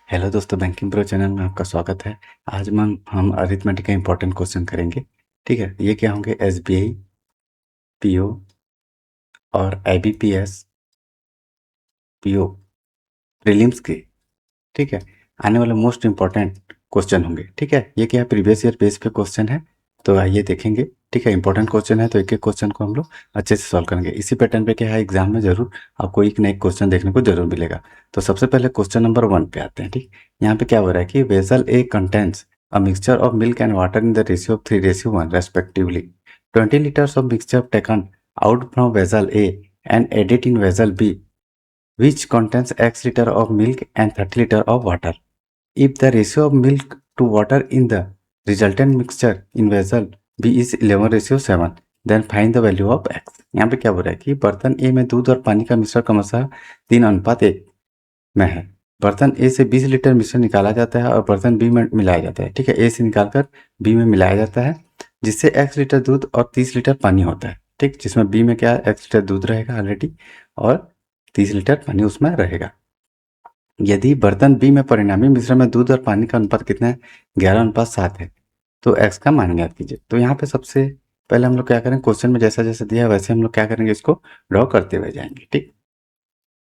Hello दोस्तों, banking pro channel में आपका स्वागत है। आज हम अरिथमेटिक का इंपॉर्टेंट क्वेश्चन करेंगे। ठीक है, ये क्या होंगे? एसबीआई, पीओ और आईबीपीएस पीओ प्रीलिम्स के। ठीक है, आने वाले मोस्ट इंपॉर्टेंट क्वेश्चन होंगे। ठीक है, ये क्या है? प्रीवियस ईयर बेस पे क्वेश्चन है, तो आइए देखेंगे। ठीक है, इंपॉर्टेंट क्वेश्चन है तो एक एक क्वेश्चन को हम लोग अच्छे से सॉल्व करेंगे। इसी पैटर्न पे क्या है, एग्जाम में जरूर आपको एक ना एक क्वेश्चन देखने को जरूर मिलेगा। तो सबसे पहले क्वेश्चन नंबर 1 पे आते हैं। ठीक, यहाँ पे क्या हो रहा है कि vessel A contents a mixture of milk and water in the ratio of 3:1 respectively. 20 liters of mixture taken out from vessel A and added in vessel B, which contains X liter of milk and 30 liter of water. If the ratio of milk to water in the resultant mixture in vessel B is 11:7, then find the value of X। यहाँ पे क्या बोल रहा है कि बर्तन ए में दूध और पानी का मिश्रण क्रमशः 3:1 में है। बर्तन ए से 20 लीटर मिश्रण निकाला जाता है और बर्तन बी में मिलाया जाता है। ठीक है, ए से निकालकर बी में मिलाया जाता है, जिससे X लीटर दूध और 30 लीटर पानी होता है। ठीक, जिसमें बी में क्या है, X लीटर दूध रहेगा ऑलरेडी और 30 लीटर पानी उसमें रहेगा। यदि बर्तन बी में परिणामी मिश्रण में दूध और पानी का अनुपात कितना है? 11:7 है। तो एक्स का मान ज्ञात कीजिए। तो यहाँ पे सबसे पहले हम लोग क्या करें, क्वेश्चन में जैसा जैसा दिया है वैसे हम लोग क्या करेंगे, इसको ड्रॉ करते हुए जाएंगे। ठीक,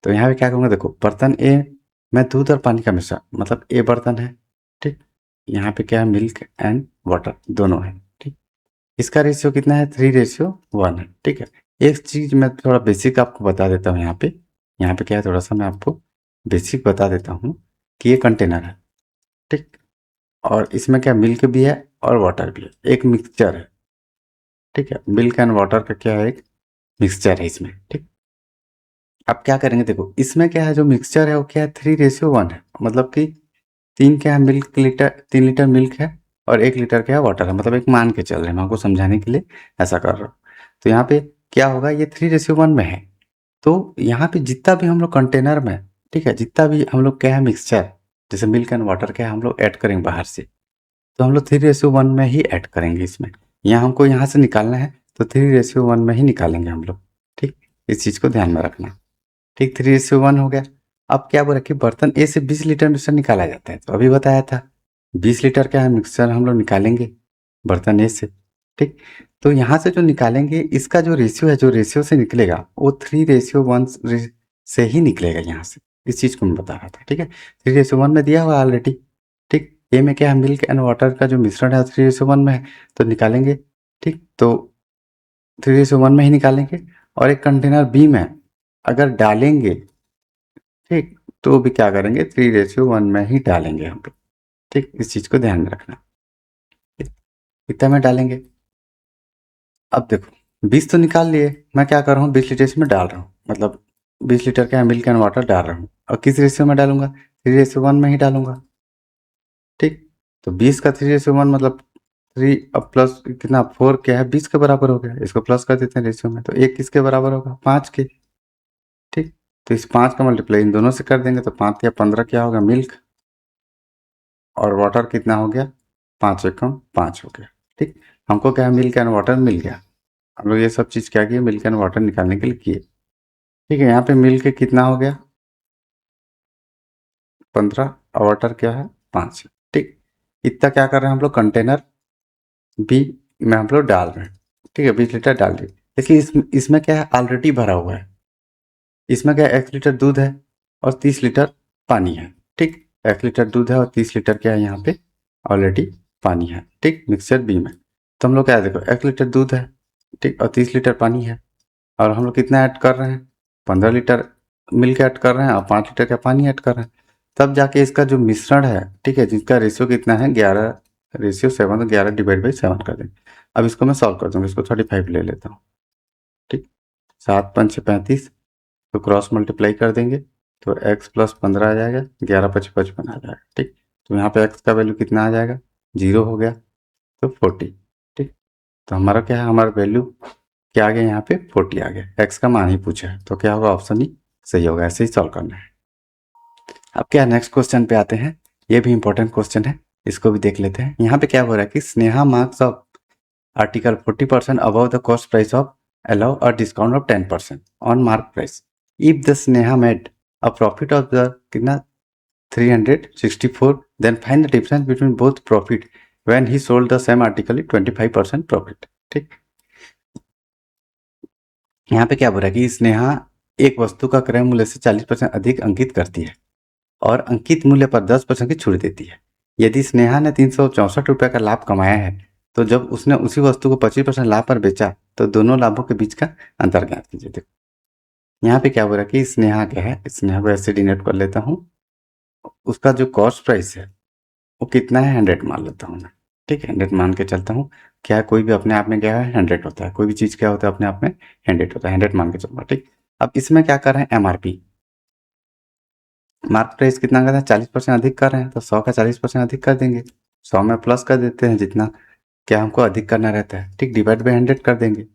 तो यहाँ पे क्या करूँगा, देखो बर्तन ए में दूध और पानी का मिश्रण, मतलब ए बर्तन है। ठीक, यहाँ पे क्या है, मिल्क एंड वाटर दोनों है। ठीक, इसका रेशियो कितना है? 3:1 है। ठीक है, एक चीज मैं थोड़ा बेसिक आपको बता देता हूँ। यहाँ पे क्या है, थोड़ा सा मैं आपको बेसिक बता देता हूँ कि ये कंटेनर है। ठीक, और इसमें क्या, मिल्क भी है और वाटर भी है, एक मिक्सचर है। ठीक है, मिल्क एंड वाटर का क्या है, एक मिक्सचर है इसमें। ठीक, अब क्या करेंगे, देखो इसमें क्या है, जो मिक्सचर है वो क्या है, 3:1 है। मतलब कि 3 क्या है, मिल्क लीटर, 3 लीटर मिल्क है और 1 लीटर क्या है, वाटर है। मतलब एक मान के चल रहे हैं, मैं आपको समझाने के लिए ऐसा कर रहा हूँ। तो यहाँ पे क्या होगा, ये 3:1 में है। तो यहाँ पे जितना भी हम लोग कंटेनर में, ठीक है, जितना भी हम लोग क्या है मिक्सचर, जैसे मिल्क एंड वाटर क्या है, हम लोग ऐड करेंगे बाहर से, तो हम लोग 3:1 में ही ऐड करेंगे इसमें। यहाँ हमको यहाँ से निकालना है तो 3:1 में ही निकालेंगे हम लोग। ठीक, इस चीज़ को ध्यान में रखना। ठीक, 3:1 हो गया। अब क्या बोला कि बर्तन ए से 20 लीटर मिक्सचर निकाला जाता है, तो अभी बताया था 20 लीटर क्या है मिक्सचर हम लोग निकालेंगे बर्तन ए से। ठीक, तो यहाँ से जो निकालेंगे इसका जो रेशियो है, जो रेशियो से निकलेगा वो 3:1 से ही निकलेगा यहाँ से। इस चीज़ को मैं बता रहा था। ठीक है, 3:1 में दिया हुआ ऑलरेडी। ठीक, ए में क्या है, मिल्क एंड वाटर का जो मिश्रण है 3:1 में है, तो निकालेंगे। ठीक, तो 3:1 में ही निकालेंगे। और एक कंटेनर बी में अगर डालेंगे, ठीक, तो भी क्या करेंगे, 3:1 में ही डालेंगे हम लोग। ठीक, इस चीज को ध्यान में रखना। कितना में डालेंगे, अब देखो 20 तो निकाल लिए, मैं क्या कर रहा हूँ 20 लीटर इसमें डाल रहा हूँ, मतलब 20 लीटर का मिल्क एंड वाटर डाल रहा हूँ। और किस रेशियो में डालूंगा, 3:1 में ही डालूंगा। ठीक, तो 20 का 3:1 मतलब 3 अब प्लस कितना, 4 क्या है, 20 के बराबर हो गया। इसको प्लस कर देते हैं रेशियो में, तो 1 किसके बराबर होगा, 5 के। ठीक, तो इस 5 का मल्टीप्लाई इन दोनों से कर देंगे, तो 5 या 15 क्या होगा, मिल्क, और वाटर कितना हो गया, 5 एकम 5 हो गया। ठीक, हमको क्या है, मिल्क एंड वाटर मिल गया। हम लोग ये सब चीज़ क्या किए, मिल्क एंड वाटर निकालने के लिए किए। ठीक है, यहाँ पे मिल्क कितना हो गया, 15, और वाटर क्या है, 5। ठीक, इतना क्या कर रहे हैं हम लोग, कंटेनर बी में हम लोग डाल रहे हैं। ठीक है, 20 लीटर डाल दिए। देखिए इसमें क्या है, ऑलरेडी भरा हुआ है। इसमें क्या है, 1 लीटर दूध है और 30 लीटर पानी है। ठीक, 1 लीटर दूध है और 30 लीटर क्या है, यहाँ पे ऑलरेडी पानी है। ठीक, मिक्सचर बी में। तो हम लोग क्या है, देखो 1 लीटर दूध है, ठीक, और 30 लीटर पानी है। और हम लोग कितना ऐड कर रहे हैं, 15 लीटर मिल्क ऐड कर रहे हैं और 5 लीटर का पानी ऐड कर रहे हैं। तब जाके इसका जो मिश्रण है, ठीक है, जिसका रेशियो कितना है, 11:7, तो 11/7 कर देंगे। अब इसको मैं सॉल्व कर दूंगा, इसको 35 ले लेता हूँ। ठीक, 7×5 = 35, तो क्रॉस मल्टीप्लाई कर देंगे तो x + 15 आ जाएगा, 11×5 = 55 आ जाएगा। ठीक, तो यहाँ पे x का वैल्यू कितना आ जाएगा, 0 हो गया, तो 40। ठीक, तो हमारा क्या है, हमारा वैल्यू क्या आ गया, यहाँ पे 40 आ गया। x का मान ही पूछा है, तो क्या होगा, ऑप्शन ही सही होगा। ऐसे ही सॉल्व करना है। अब क्या नेक्स्ट क्वेश्चन पे आते हैं, ये भी इंपॉर्टेंट क्वेश्चन है, इसको भी देख लेते हैं। यहाँ पे क्या हो रहा है कि Sneha marks of article 40% above the cost price of allow a discount of 10% on mark price if the Sneha made a profit of the कितना 364. Then find the difference between both profit when he sold the same article at 25% profit. ठीक, यहाँ पे क्या बोल रहा है कि स्नेहा एक वस्तु का क्रय मूल्य से 40% अधिक अंकित करती है और अंकित मूल्य पर 10% की छूट देती है। यदि स्नेहा ने 364 रुपये का लाभ कमाया है तो जब उसने उसी वस्तु को 25% लाभ पर बेचा तो दोनों लाभों के बीच का अंतर ज्ञात कीजिए। देखो यहाँ पे क्या बोल रहा है कि स्नेहा क्या है, स्नेहा को ऐसे डिनोट कर लेता हूँ, उसका जो कॉस्ट प्राइस है वो कितना है 100 मान लेता हूँ मैं। ठीक है, 100 मान के चलता हूँ। क्या कोई भी अपने आप में क्या है 100 होता है, कोई भी चीज़ क्या होता है अपने आप में 100 होता है, 100 मान के चलूँगा। ठीक, अब इसमें क्या कर रहे हैं एमआरपी, मार्क प्राइस कितना कर रहे हैं 40% अधिक कर रहे हैं तो 100 का 40% अधिक कर देंगे, 100 में प्लस कर देते हैं जितना क्या हमको अधिक करना रहता है। ठीक, डिवाइड बाई 100 कर देंगे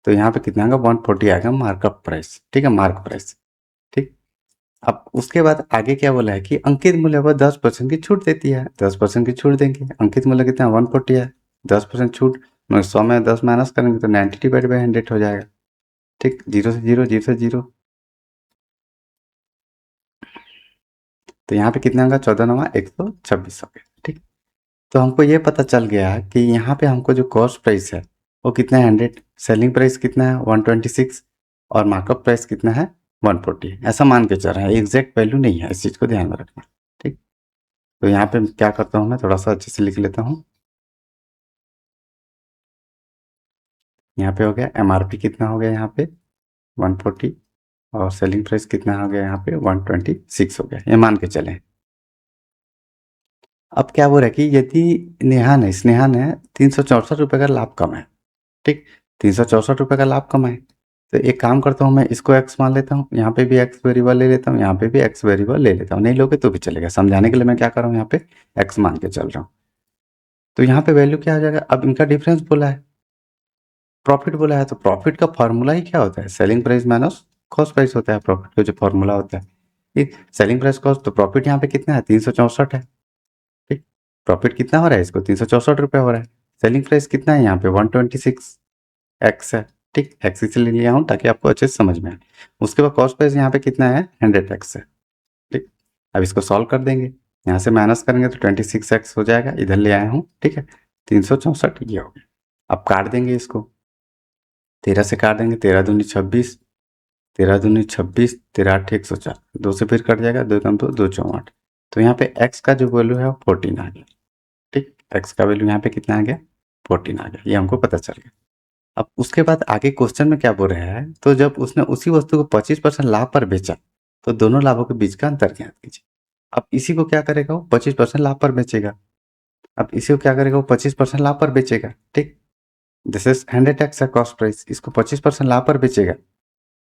तो यहाँ पे कितना आएगा 140 आएगा मार्कअप प्राइस। ठीक है, मार्क प्राइस। ठीक, अब उसके बाद आगे क्या बोला है कि अंकित मूल्य पर 10% की छूट देती है, 10% की छूट देंगे। अंकित मूल्य कितना 140 है, 10% छूट, मगर 100 में 10 माइनस करेंगे तो 90 डिवाइड बाई 100 हो जाएगा। ठीक, 0 से 0, 0 से 0, तो यहाँ पे कितना होगा 14 9 126 हो गया। ठीक, तो हमको ये पता चल गया कि यहाँ पे हमको जो कॉस्ट प्राइस है वो कितना है 100, सेलिंग प्राइस कितना है 126 और मार्कअप प्राइस कितना है 140। ऐसा मान के चल रहे हैं, एग्जैक्ट वैल्यू नहीं है, इस चीज़ को ध्यान में रखना। ठीक, तो यहाँ पे क्या करता हूँ मैं थोड़ा सा अच्छे से लिख लेता हूँ। यहाँ पे हो गया एमआरपी कितना हो गया यहाँ पे 140 और सेलिंग प्राइस कितना हो गया यहाँ पे 126 हो गया, ये मान के चलें। अब क्या बोल रहा है कि यदि स्नेहा ने 364 रुपये का लाभ कमाया। ठीक, 364 रुपये का लाभ कमाए तो एक काम करता हूँ मैं इसको एक्स मान लेता हूँ, यहाँ पे भी एक्स वेरिएबल ले लेता हूँ, यहाँ पे भी एक्स वेरिएबल ले लेता हूँ, नहीं लोगे तो भी चलेगा। समझाने के लिए मैं क्या कर रहा हूँ यहाँ पे एक्स मान के चल रहा हूँ। तो यहाँ पे वैल्यू क्या आ जाएगा, अब इनका डिफरेंस बोला है, प्रॉफिट बोला है, तो प्रॉफिट का फॉर्मूला ही क्या होता है selling price minus cost price होता है। प्रॉफिट का जो फॉर्मूला होता है सेलिंग प्राइस कॉस्ट, तो प्रॉफिट यहाँ पे कितना है 364 है। ठीक, प्रॉफिट कितना हो रहा है इसको 364 रुपये हो रहा है, सेलिंग प्राइस कितना है यहाँ पे 126 एक्स है। ठीक, एक्स इसलिए लिया हूँ ताकि आपको अच्छे से समझ में आए। उसके बाद कॉस्ट प्राइस यहाँ पे कितना है 100 एक्स है। ठीक, अब इसको सॉल्व कर देंगे, यहाँ से माइनस करेंगे तो 26 एक्स हो जाएगा, इधर ले आया हूँ। ठीक है, 364 ये हो गया। अब काट देंगे इसको, 13 से काट देंगे, 13 दूनी 26, 13 दूनी 26, 13 8 104, 2 से फिर कट जाएगा, 2 कम 2 2 64, तो यहाँ पे एक्स का जो वैल्यू है वो 14 आ गया। ठीक, एक्स का वैल्यू यहाँ पे कितना आ गया 14 आ गया, ये हमको पता चल गया। अब उसके बाद आगे क्वेश्चन में क्या बोल रहा है, तो जब उसने उसी वस्तु को 25% लाभ पर बेचा तो दोनों लाभों के बीच का अंतर ज्ञात कीजिए। अब इसी को क्या करेगा वो 25% लाभ पर बेचेगा, अब इसी को क्या करेगा वो 25% लाभ पर बेचेगा। ठीक, दिस इज 100 एक्स है कॉस्ट प्राइस, इसको 25% लाभ पर बेचेगा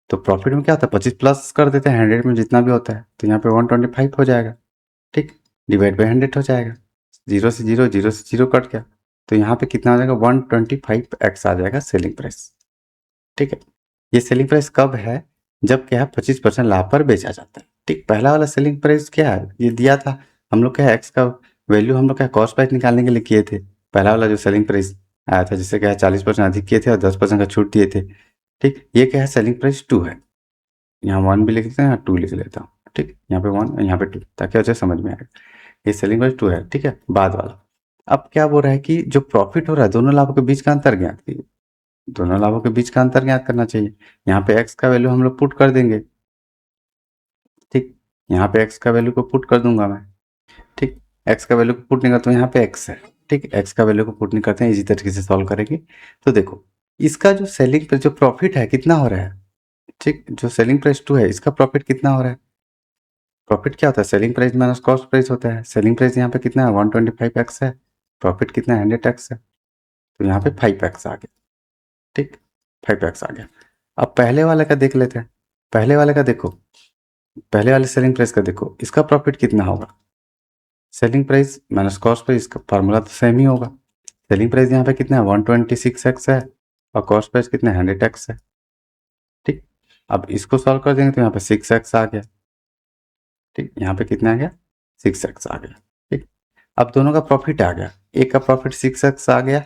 तो प्रॉफिट में क्या होता है 25 प्लस कर देते हैं 100 में जितना भी होता है, तो यहाँ पे 125 हो जाएगा। ठीक, डिवाइड बाई 100 हो जाएगा, 0 से 0, 0 से 0 कट गया, तो यहाँ पे कितना आ जाएगा 125 एक्स आ जाएगा सेलिंग प्राइस। ठीक है, ये सेलिंग प्राइस कब है, जब क्या है 25% लाभ पर बेचा जाता है। ठीक, पहला वाला सेलिंग प्राइस क्या है ये दिया था हम लोग, क्या एक्स का वैल्यू हम लोग क्या कॉस्ट प्राइस निकालने के लिए किए थे। पहला वाला जो सेलिंग प्राइस आया था जिससे क्या है 40% अधिक किए थे और 10% का छूट दिए थे। ठीक, ये क्या है सेलिंग प्राइस 2 है, यहाँ 1 भी लिख लेते हैं, यहाँ 2 लिख लेता हूँ। ठीक, यहाँ पे 1 यहाँ पे 2 ताकि अच्छे समझ में आएगा, ये सेलिंग प्राइस 2 है। ठीक है, बाद वाला अब क्या बोल रहा है कि जो प्रॉफिट हो रहा है दोनों लाभों के बीच का अंतर ज्ञात कीजिए, दोनों लाभों के बीच का अंतर ज्ञात करना चाहिए। यहाँ पे एक्स का वैल्यू हम लोग पुट कर देंगे। ठीक, यहाँ पे एक्स का वैल्यू को पुट कर दूंगा मैं। ठीक, एक्स का वैल्यू को पुट नहीं करता हूँ, यहाँ पे एक्स है। ठीक, एक्स का वैल्यू को पुट नहीं करते हैं, इसी तरीके से सॉल्व करेंगे। तो देखो इसका जो सेलिंग प्राइस जो प्रॉफिट है कितना हो रहा है। ठीक, जो सेलिंग प्राइस 2 है इसका प्रॉफिट कितना हो रहा है, प्रॉफिट क्या होता है selling price minus cost price होता है। सेलिंग प्राइस यहाँ पे कितना है 125 एक्स है, प्रॉफिट कितना है 100 एक्स है, तो यहाँ पे 5 एक्स आ गया। ठीक, 5 एक्स आ गया। अब पहले वाले का देख लेते हैं, पहले वाले का देखो, पहले वाले सेलिंग प्राइस का देखो, इसका प्रॉफिट कितना होगा selling price minus cost price, इसका फार्मूला तो सेम ही होगा। सेलिंग प्राइस यहाँ पे कितना है 126 एक्स है और कॉस्ट प्राइस कितना है 100 एक्स है। ठीक, अब इसको सॉल्व कर देंगे तो यहाँ पे 6 एक्स आ गया। ठीक, यहाँ पे कितना आ गया 6 एक्स आ गया। ठीक, अब दोनों का प्रॉफिट आ गया, एक का प्रॉफिट 6 एक्स आ गया,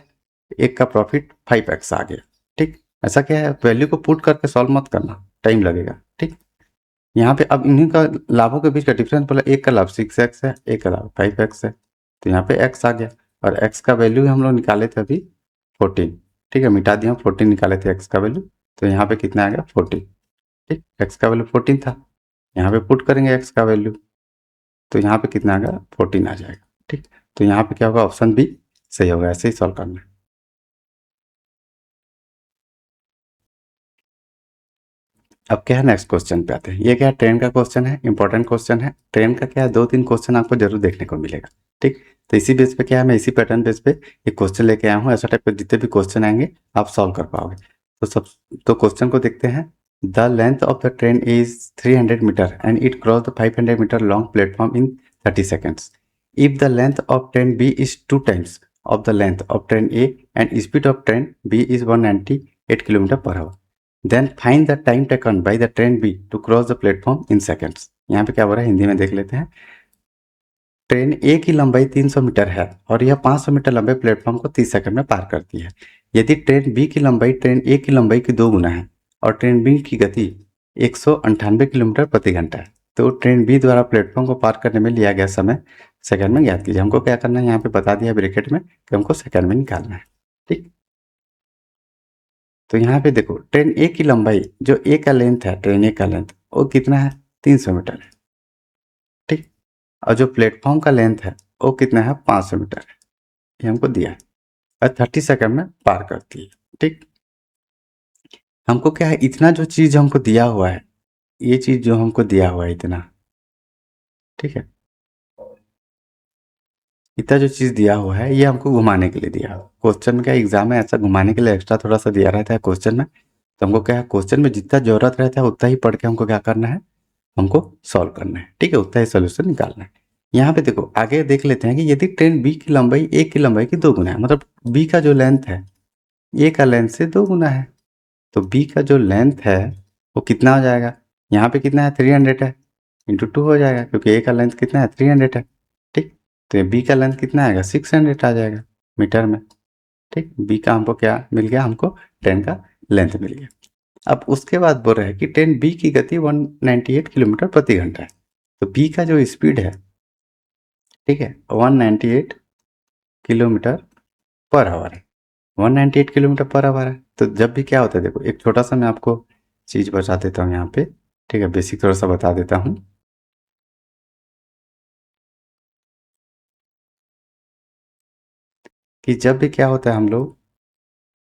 एक का प्रॉफिट 5 एक्स आ गया। ठीक, ऐसा क्या है वैल्यू को पुट करके सॉल्व मत करना, टाइम लगेगा। ठीक, यहाँ पे अब इन्हीं का लाभों के बीच का डिफरेंस बोला, एक का लाभ 6x है, एक का लाभ 5x है, तो यहाँ पे x आ गया और x का वैल्यू हम लोग निकाले थे अभी 14, ठीक है, मिटा दिया 14 निकाले थे x का वैल्यू, तो यहाँ पे कितना आ गया 14, ठीक, x का वैल्यू 14 था, यहाँ पे पुट करेंगे x का वैल्यू, तो यहाँ पे कितना आ गया 14 आ जाएगा, ठीक, तो यहाँ पे क्या होगा, ऑप्शन बी सही होगा, ऐसे ही सॉल्व करना है। अब क्या है, नेक्स्ट क्वेश्चन पे आते हैं। ये क्या है, ट्रेन का क्वेश्चन है, इंपॉर्टेंट क्वेश्चन है। ट्रेन का क्या है, 2-3 क्वेश्चन आपको जरूर देखने को मिलेगा, ठीक। तो इसी बेस पे क्या है, मैं इसी पैटर्न बेस पे एक क्वेश्चन लेके आया हूँ, ऐसा टाइप के जितने भी क्वेश्चन आएंगे आप सॉल्व कर पाओगे। तो क्वेश्चन को देखते हैं। The length of the train is 300 metre and it cross the 500 metre long platform in 30 seconds. If the length of train B is 2 times of the length of train A and speed of train B is 198 km per hour, then find the time taken by the train B to cross the platform in seconds. यहाँ पे क्या हो रहा है, हिंदी में देख लेते हैं। ट्रेन ए की लंबाई 300 मीटर है और यह 500 मीटर लंबे प्लेटफॉर्म को 30 सेकंड में पार करती है। यदि ट्रेन बी की लंबाई ट्रेन ए की लंबाई की 2 गुना है और ट्रेन बी की गति 198 किलोमीटर प्रति घंटा है, तो ट्रेन बी द्वारा प्लेटफॉर्म को पार करने में लिया गया समय सेकंड में ज्ञात कीजिए। हमको क्या करना है, यहाँ पे बता दिया ब्रैकेट में कि हमको सेकंड में निकालना है, ठीक। तो यहाँ पे देखो, ट्रेन ए की लंबाई जो ए का लेंथ है, ट्रेन ए का लेंथ वो कितना है, 300 मीटर है, ठीक। और जो प्लेटफॉर्म का लेंथ है वो कितना है, 500 मीटर है, ये हमको दिया है और 30 सेकंड में पार करती है, ठीक। हमको क्या है, इतना जो चीज हमको दिया हुआ है, ये चीज जो हमको दिया हुआ है इतना, ठीक है, इतना जो चीज दिया हुआ है ये हमको घुमाने के लिए दिया हुआ। क्वेश्चन का एग्जाम में ऐसा घुमाने के लिए एक्स्ट्रा थोड़ा सा दिया रहता है क्वेश्चन में, तो हमको क्या है, क्वेश्चन में जितना जरूरत रहता है उतना ही पढ़ के हमको क्या करना है, हमको सॉल्व करना है, ठीक है, उतना ही सोल्यूशन निकालना है। यहाँ पे देखो, आगे देख लेते हैं कि यदि ट्रेन बी की लंबाई ए की लंबाई की 2 गुना है, मतलब बी का जो लेंथ है ए का लेंथ से 2 गुना है, तो बी का जो लेंथ है वो कितना हो जाएगा, यहाँ पे कितना है 300 है, इंटू 2 हो जाएगा, क्योंकि ए का लेंथ कितना है 300 है, ठीक। तो ये बी का लेंथ कितना आएगा, 600 आ जाएगा मीटर में, ठीक। बी का हमको क्या मिल गया, हमको ट्रेन का लेंथ मिल गया। अब उसके बाद बोल रहे हैं कि ट्रेन बी की गति 198 किलोमीटर प्रति घंटा है, तो बी का जो स्पीड है, ठीक है, 198 किलोमीटर पर आवर है, 198 किलोमीटर पर आवर है। तो जब भी क्या होता है, देखो एक छोटा सा मैं आपको चीज बता देता हूँ यहाँ पे, ठीक है, बेसिक थोड़ा सा बता देता हूँ कि जब भी क्या होता है, हम लोग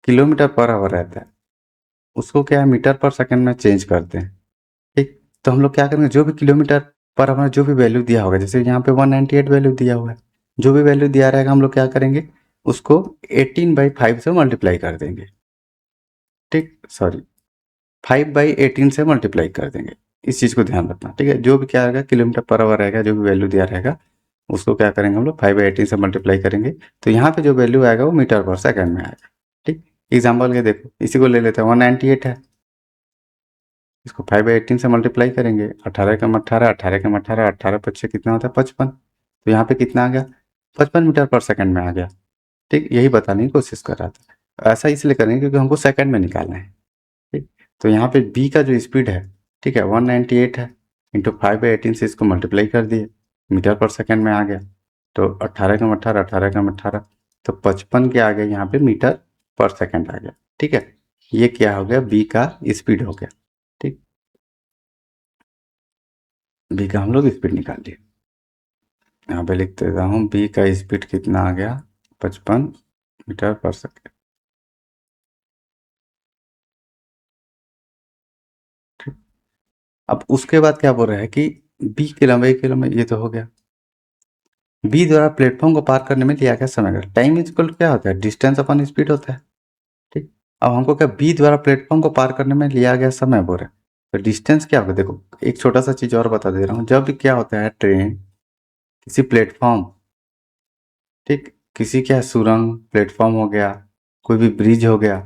किलोमीटर पर आवर रहता है उसको क्या है, मीटर पर सेकंड में चेंज करते हैं, ठीक। तो हम लोग क्या करेंगे, जो भी किलोमीटर पर आवर जो भी वैल्यू दिया होगा, जैसे यहाँ पे 198 वैल्यू दिया हुआ है, जो भी वैल्यू दिया रहेगा हम लोग क्या करेंगे, उसको 18/5 से मल्टीप्लाई कर देंगे, ठीक, सॉरी 5/18 से मल्टीप्लाई कर देंगे। इस चीज़ को ध्यान रखना, ठीक है, जो भी क्या रहेगा किलोमीटर पर आवर रहेगा, जो भी वैल्यू दिया रहेगा उसको क्या करेंगे हम लोग 5/18 से मल्टीप्लाई करेंगे, तो यहाँ पे जो वैल्यू आएगा वो मीटर पर सेकंड में आएगा, ठीक। एग्जाम्पल के देखो, इसी को ले लेते हैं, 198 है, इसको 5/18 से मल्टीप्लाई करेंगे, 18 कम 18, 18 कम 18, 18 पच्चीस कितना होता है 55, तो यहाँ पे कितना आ गया, 55 मीटर पर सेकंड में आ गया, ठीक। यही बताने की कोशिश कर रहा था, ऐसा इसलिए करेंगे क्योंकि हमको सेकंड में निकालना है, ठीक। तो यहाँ पे बी का जो स्पीड है, ठीक है, 198 है, इंटू 5/18 से इसको मल्टीप्लाई कर दिए, मीटर पर सेकंड में आ गया, तो 18 कम 18, 18 कम 18, तो 55 के आ गया, यहाँ पे मीटर पर सेकंड आ गया, ठीक है। ये क्या हो गया, बी का स्पीड हो गया, ठीक। बी का हम लोग स्पीड निकाल लिए, यहाँ पे लिख देता हूँ, बी का स्पीड कितना आ गया, 55 मीटर पर सेकंड, ठीक। अब उसके बाद क्या बोल रहा है कि बी की लंबाई ये तो हो गया, बी द्वारा प्लेटफॉर्म को पार करने में लिया गया समय, टाइम इज इक्वल क्या होता है, डिस्टेंस अपॉन स्पीड होता है, ठीक। अब हमको क्या, बी द्वारा प्लेटफॉर्म को पार करने में लिया गया समय बोल रहे हैं, तो डिस्टेंस क्या होगा, देखो एक छोटा सा चीज और बता दे रहा हूँ, जब भी क्या होता है, ट्रेन किसी प्लेटफॉर्म, ठीक, किसी क्या सुरंग प्लेटफॉर्म हो गया, कोई भी ब्रिज हो गया,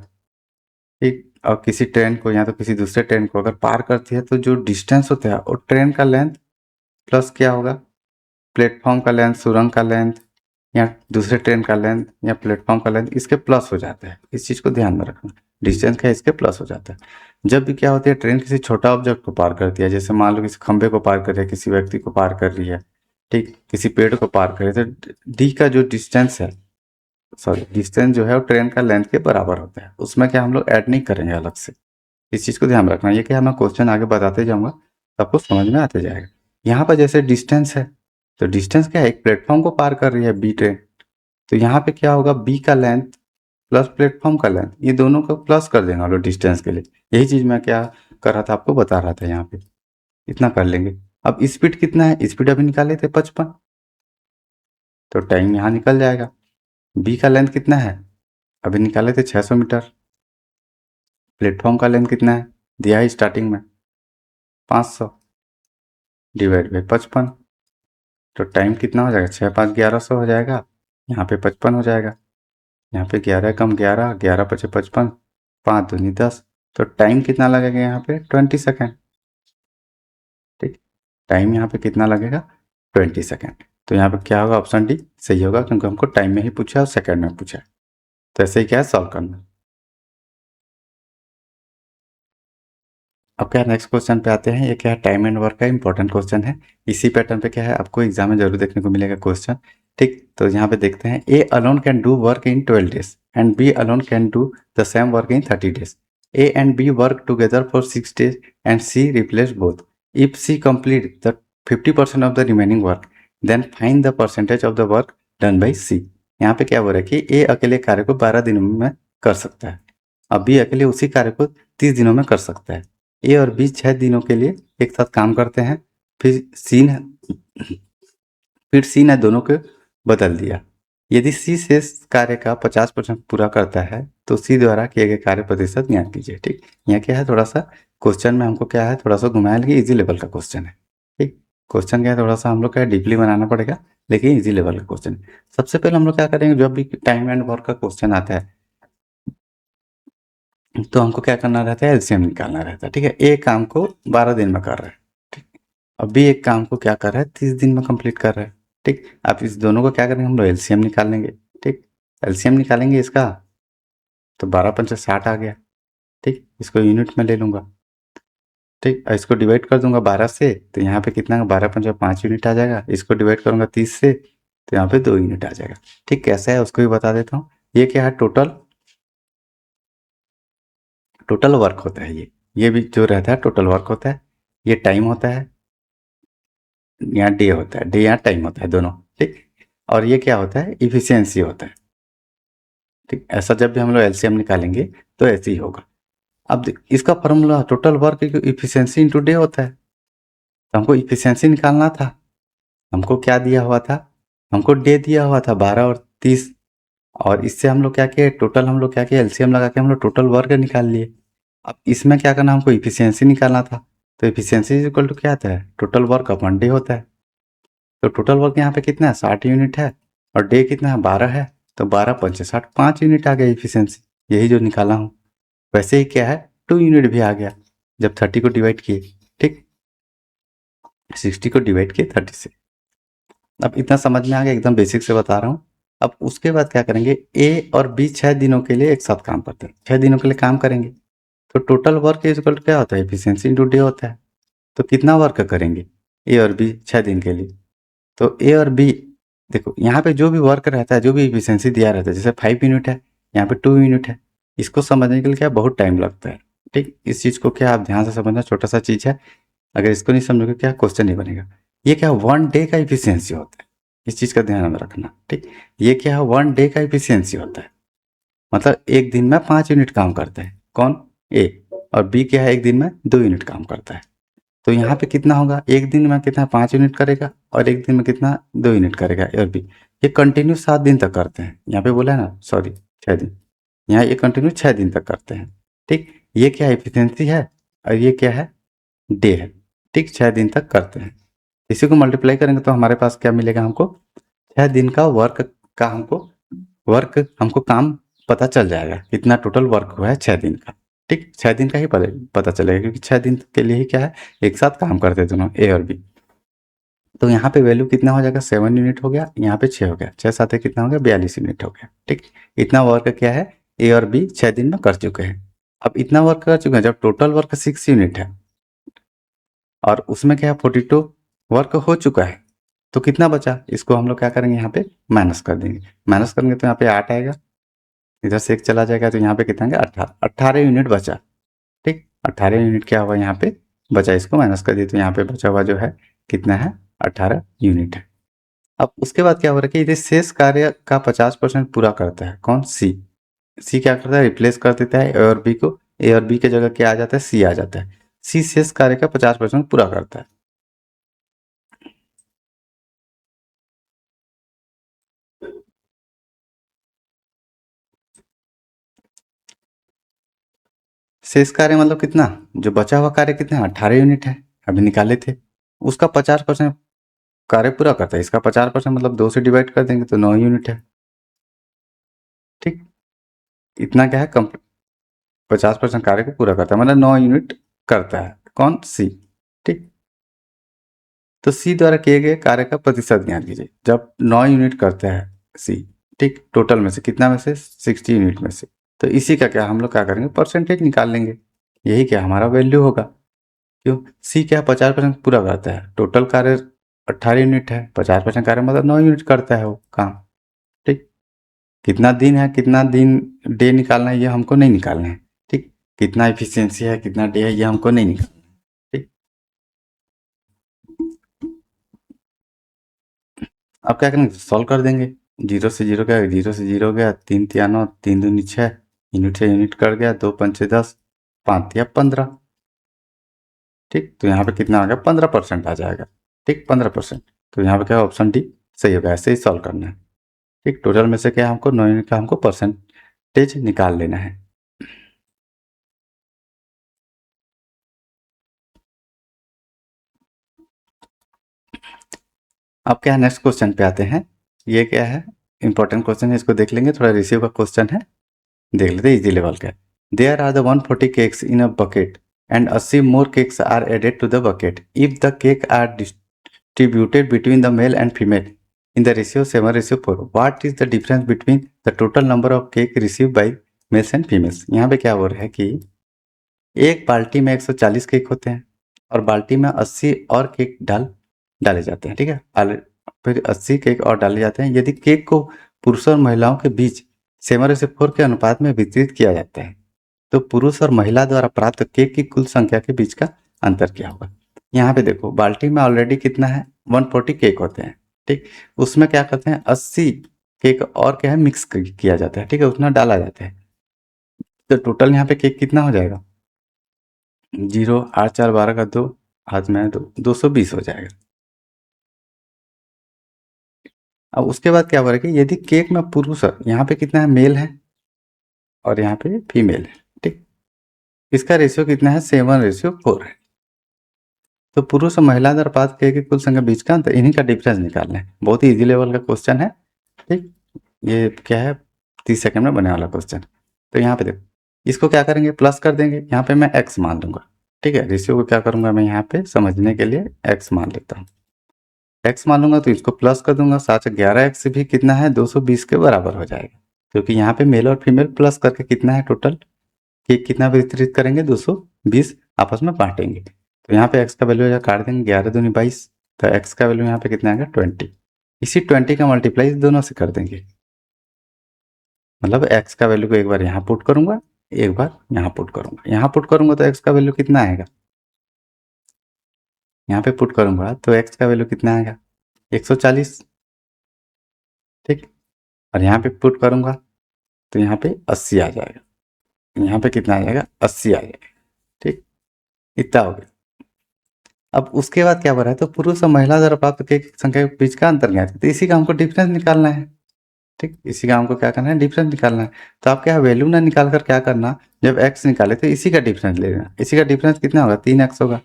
ठीक, और किसी ट्रेन को या तो किसी दूसरे ट्रेन को अगर पार करती है, तो जो डिस्टेंस होता है वो ट्रेन का लेंथ प्लस क्या होगा, प्लेटफॉर्म का लेंथ, सुरंग का लेंथ या दूसरे ट्रेन का लेंथ या प्लेटफॉर्म का लेंथ, इसके प्लस हो जाता है, इस चीज को ध्यान में रखना। डिस्टेंस क्या है इसके प्लस हो जाता है। जब भी क्या होती है ट्रेन किसी छोटा ऑब्जेक्ट को पार करती है, जैसे मान लो किसी खंबे को पार कर रही है, किसी व्यक्ति को पार कर रही है, ठीक, किसी पेड़ को पार कर रही है, तो डी का जो डिस्टेंस है, सॉरी डिस्टेंस जो है वो ट्रेन का लेंथ के बराबर होता है। उसमें क्या हम लोग ऐड नहीं करेंगे अलग से, इस चीज़ को ध्यान में रखना। ये क्या मैं क्वेश्चन आगे बताते जाऊंगा तो आपको समझ में आते जाएगा। यहाँ पर जैसे डिस्टेंस है, तो डिस्टेंस क्या है, एक प्लेटफॉर्म को पार कर रही है बी ट्रेन, तो यहाँ पे क्या होगा, बी का लेंथ प्लस प्लेटफॉर्म का लेंथ, ये दोनों को प्लस कर देंगे हम लोग डिस्टेंस के लिए। यही चीज़ मैं क्या कर रहा था, आपको बता रहा था। यहाँ पे इतना कर लेंगे। अब स्पीड कितना है, स्पीड अभी निकाले थे 55, तो टाइम यहाँ निकल जाएगा। बी का लेंथ कितना है, अभी निकाले थे 600 मीटर। प्लेटफॉर्म का लेंथ कितना है, दिया है स्टार्टिंग में 500 डिवाइड बाई 55, तो टाइम कितना हो जाएगा, 6 5 1100 हो जाएगा। यहाँ पे 55 हो जाएगा, यहाँ पे 11 कम 11, 11 पचे 55, 5 दूनी 10, तो टाइम कितना लगेगा यहाँ पे 20 सेकेंड। ठीक, टाइम यहाँ पे कितना लगेगा 20 सेकेंड। तो यहाँ पे क्या होगा, ऑप्शन डी सही होगा, क्योंकि हमको टाइम में ही पूछा है और सेकेंड में पूछा है। तो ऐसे ही क्या है सॉल्व करना। अब क्या नेक्स्ट क्वेश्चन पे आते हैं। ये क्या है, टाइम एंड वर्क का इंपॉर्टेंट क्वेश्चन है। इसी पैटर्न पे क्या है आपको एग्जाम में जरूर देखने को मिलेगा क्वेश्चन। ठीक, तो यहाँ पे देखते हैं, A alone can do work in 12 days and B alone can do the same work in 30 days. A and B work together for 6 days and C replace both. If C complete the 50% of the remaining work, then find the percentage of the work done by C. यहाँ पे क्या हो रहा है कि ए अकेले कार्य को 12 दिनों में कर सकता है, अब बी अकेले उसी कार्य को 30 दिनों में कर सकता है। ए और बी 6 दिनों के लिए एक साथ काम करते हैं, फिर सी ने दोनों को बदल दिया। यदि सी शेष कार्य का 50% पूरा करता है तो सी द्वारा किए गए कार्य प्रतिशत ज्ञात कीजिए। ठीक, यहाँ क्या है, थोड़ा सा क्वेश्चन में हमको क्या है, थोड़ा सा घुमाया, लेकिन इजी लेवल का क्वेश्चन है। ठीक, क्वेश्चन क्या है, थोड़ा सा हम लोग क्या डीपली बनाना पड़ेगा, लेकिन इजी लेवल का क्वेश्चन है। सबसे पहले हम लोग क्या करेंगे, जब भी टाइम एंड वर्क का क्वेश्चन आता है तो हमको क्या करना रहता है, एलसीएम निकालना रहता है। ठीक है, एक काम को 12 दिन में कर रहा है, ठीक, अब भी एक काम को क्या कर रहा है 30 दिन में कंप्लीट कर रहा है। ठीक, अब इस दोनों को क्या करेंगे, हम लोग एलसीएम निकाल लेंगे। ठीक, एलसीएम निकालेंगे इसका, तो 12 पंचे 60 आ गया। ठीक, इसको यूनिट में ले लूंगा। ठीक, इसको डिवाइड कर दूंगा 12 से, तो यहाँ पे कितना 12 पंचे 5 यूनिट आ जाएगा। इसको डिवाइड करूंगा 30 से, तो यहाँ पे 2 यूनिट आ जाएगा। ठीक, कैसा है उसको भी बता देता हूँ। ये क्या है, टोटल वर्क होता है। ये भी जो रहता है टोटल वर्क होता है। ये टाइम होता है, यहाँ डे होता है, डे यहाँ टाइम होता है दोनों। ठीक, और ये क्या होता है, इफिशियंसी होता है। ठीक, ऐसा जब भी हम लोग एलसीएम निकालेंगे तो ऐसे ही होगा। अब इसका formula total work efficiency into day होता है, तो हमको इफिशियंसी निकालना था। हमको क्या दिया हुआ था, हमको डे दिया हुआ था 12 और 30, और इससे हम लोग क्या किए, टोटल हम लोग क्या किए, एलसीएम लगा के हम लोग टोटल वर्क निकाल लिए। अब इसमें क्या करना, हमको इफिशियंसी निकालना था, तो इफिशियंसी इक्वल टू क्या आता है, टोटल वर्क अपॉन डे होता है। तो टोटल वर्क यहाँ पे कितना है, 60 यूनिट है, और डे कितना है 12 है, तो 12 पंचे 60, 5 यूनिट आ गया इफिशियंसी, यही जो निकाला हूँ। वैसे ही क्या है 2 यूनिट भी आ गया जब 30 को डिवाइड किए। ठीक, 60 को डिवाइड किए 30 से। अब इतना समझ में आ गया, एकदम बेसिक से बता रहा हूँ। अब उसके बाद क्या करेंगे, ए और बी 6 दिनों के लिए एक साथ काम करते हैं, 6 दिनों के लिए काम करेंगे, तो total work is equal to क्या होता है, एफिशिएंसी इंटू डे होता है। तो कितना वर्क करेंगे ए और बी 6 दिन के लिए, तो ए और बी, देखो यहाँ पे जो भी वर्क रहता है, जो भी एफिशिएंसी दिया रहता है, जैसे 5 यूनिट है, यहाँ पे 2 यूनिट है, इसको समझने के लिए क्या बहुत टाइम लगता है। ठीक, इस चीज़ को क्या आप ध्यान से समझना, छोटा सा चीज़ है, अगर इसको नहीं समझोगे क्या क्वेश्चन नहीं बनेगा। ये क्या 1 डे का इफिशियंसी होता है, इस चीज़ का ध्यान में रखना। ठीक, ये क्या है 1 डे का इफिशियंसी होता है, मतलब एक दिन में 5 यूनिट काम करता है कौन, ए, और बी क्या है एक दिन में 2 यूनिट काम करता है। तो यहाँ पे कितना होगा, एक दिन में कितना 5 यूनिट करेगा, और एक दिन में कितना 2 यूनिट करेगा ए और बी। ये कंटिन्यू 7 दिन तक करते हैं, यहाँ पे बोला है ना, सॉरी 6 दिन, यहाँ ये कंटिन्यू 6 दिन तक करते हैं। ठीक, ये क्या एफिशिएंसी है, और ये क्या है डे है। ठीक, 6 दिन तक करते हैं, इसी को मल्टीप्लाई करेंगे तो हमारे पास क्या मिलेगा, हमको 6 दिन का हमको काम पता चल जाएगा, कितना टोटल वर्क हुआ है 6 दिन का। ठीक, 6 दिन का ही पता चलेगा, क्योंकि 6 दिन के लिए ही क्या है एक साथ काम करते हैं दोनों ए और बी। तो यहाँ पे वैल्यू कितना हो जाएगा, 7 यूनिट हो गया, यहाँ पे 6 हो गया, 6 साथ कितना हो गया 42 यूनिट हो गया। ठीक, इतना वर्क क्या है ए और बी 6 दिन में कर चुके हैं। अब इतना वर्क कर चुके हैं, जब टोटल वर्क 6 यूनिट है और उसमें क्या है 42 वर्क हो चुका है, तो कितना बचा, इसको हम लोग क्या करेंगे यहाँ पे माइनस कर देंगे। माइनस करेंगे तो यहाँ पे 8 आएगा, इधर से 1 चला जाएगा तो यहाँ पे कितना आएगा 18, 18 यूनिट बचा। ठीक, 18 यूनिट क्या हुआ यहाँ पे बचा, इसको माइनस कर दिए तो यहाँ पे बचा हुआ जो है कितना है 18 यूनिट है। अब उसके बाद क्या हो रहा है कि यदि शेष कार्य का 50% पूरा करता है कौन, सी। सी क्या करता है, रिप्लेस कर देता है ए और बी को, ए और बी के जगह क्या आ जाता है, सी आ जाता है। सी शेष कार्य का 50% पूरा करता है। शेष कार्य मतलब कितना, जो बचा हुआ कार्य कितना 18 यूनिट है, अभी निकाले थे, उसका 50% कार्य पूरा करता है। इसका 50% मतलब 2 से डिवाइड कर देंगे तो 9 यूनिट है। ठीक, इतना क्या है 50% कार्य को पूरा करता है, मतलब 9 यूनिट करता है कौन, सी। ठीक, तो सी द्वारा किए गए कार्य का प्रतिशत ज्ञात कीजिए जब 9 यूनिट करता है सी। ठीक, टोटल में से कितना में से 60 यूनिट में से, तो इसी का क्या हम लोग क्या करेंगे परसेंटेज निकाल लेंगे, यही क्या हमारा वैल्यू होगा। क्यों, सी क्या 50% पूरा करता है, टोटल कार्य 18 यूनिट है, 50% कार्य मतलब 9 यूनिट करता है वो काम। ठीक, कितना दिन है, कितना दिन डे निकालना है ये हमको नहीं निकालना है। ठीक, कितना एफिशिएंसी है, कितना डे है ये हमको नहीं निकालना है। ठीक, अब क्या करेंगे सॉल्व कर देंगे। 0 से 0 गया, 0 से 0 गया, 3 तिया 9, 3 दूनी 6, यूनिट से यूनिट कट गया, 2 पंचे 10, 5 तिया 15। ठीक, तो यहाँ पे कितना आ गया 15% आ जाएगा। ठीक, 15%, तो यहाँ पे क्या ऑप्शन डी सही होगा, ऐसे ही सॉल्व करना है। ठीक, टोटल में से क्या हमको 9 यूनिट का हमको परसेंटेज निकाल लेना है। अब क्या है नेक्स्ट क्वेश्चन पे आते हैं। ये क्या है इंपॉर्टेंट क्वेश्चन है, इसको देख लेंगे, थोड़ा रिसीव का क्वेश्चन है, देख लेते हैं इजी लेवल का। There are the 140 cakes in a bucket and 80 more cakes are added to the bucket if the cake are distributed between the male and female in the ratio 7:4, what is the difference between the total number of cake receive by males and females. यहाँ पे क्या हो रहा है कि एक बाल्टी में 140 केक होते हैं और बाल्टी में 80 और केक डाले जाते हैं। ठीक है, फिर 80 केक और डाले जाते हैं। यदि केक को पुरुषों और महिलाओं के बीच 7:4 के अनुपात में वितरित किया जाता है तो पुरुष और महिला द्वारा प्राप्त केक की कुल संख्या के बीच का अंतर क्या होगा। यहाँ पे देखो बाल्टी में ऑलरेडी कितना है 140 केक होते हैं। ठीक, उसमें क्या करते हैं 80 केक और क्या है मिक्स किया जाता है। ठीक है, उसमें डाला जाता है, तो टोटल यहाँ पे केक कितना हो जाएगा 0, 8 4 12 का 2, हाथ में है 2, 220 हो जाएगा। अब उसके बाद क्या हो रहा है कि यदि केक में पुरुष यहाँ पे कितना है मेल है और यहाँ पे फीमेल है। ठीक, इसका रेशियो कितना है 7:4 है। तो पुरुष और महिला अनुपात केक की कुल संख्या बीच का अंतर, इन्हीं का डिफरेंस निकालना है। बहुत ही इजी लेवल का क्वेश्चन है। ठीक, ये क्या है 30 सेकंड में बनने वाला क्वेश्चन। तो यहाँ पे देखो इसको क्या करेंगे प्लस कर देंगे, यहाँ पे मैं x मान लूंगा। ठीक है, रेशियो को क्या करूंगा मैं यहाँ पे समझने के लिए x मान लेता हूँ। x मान लूंगा तो इसको प्लस कर दूंगा, 7 11x भी कितना है 220 के बराबर हो जाएगा, क्योंकि यहाँ पे मेल और फीमेल प्लस करके कितना है टोटल केक कितना वितरित करेंगे 220 आपस में बांटेंगे। तो यहाँ पे x का वैल्यू काट देंगे, 11 दूनी 22, तो x का वैल्यू यहाँ पे कितना आएगा 20। इसी 20 का मल्टीप्लाई दोनों से कर देंगे, मतलब x का वैल्यू को एक बार यहाँ पुट करूंगा, एक बार यहाँ पुट करूंगा। यहाँ पुट करूंगा तो x का वैल्यू कितना आएगा, यहाँ पे पुट करूंगा तो x का वैल्यू कितना आएगा 140। ठीक, और यहाँ पे पुट करूंगा तो यहाँ पे 80 आ जाएगा, यहाँ पे कितना आ जाएगा 80 आ जाएगा। ठीक, इतना हो गया। अब उसके बाद क्या हो रहा है, तो पुरुष और महिला द्वारा प्राप्त केक की संख्या के बीच का अंतर ज्ञात, तो इसी का हमको डिफरेंस निकालना है। ठीक, इसी का हमको क्या करना है डिफरेंस निकालना है। तो आप क्या वैल्यू ना निकाल कर क्या करना, जब x निकाले तो इसी का डिफरेंस ले लेना। इसी का डिफरेंस कितना होगा 3x होगा,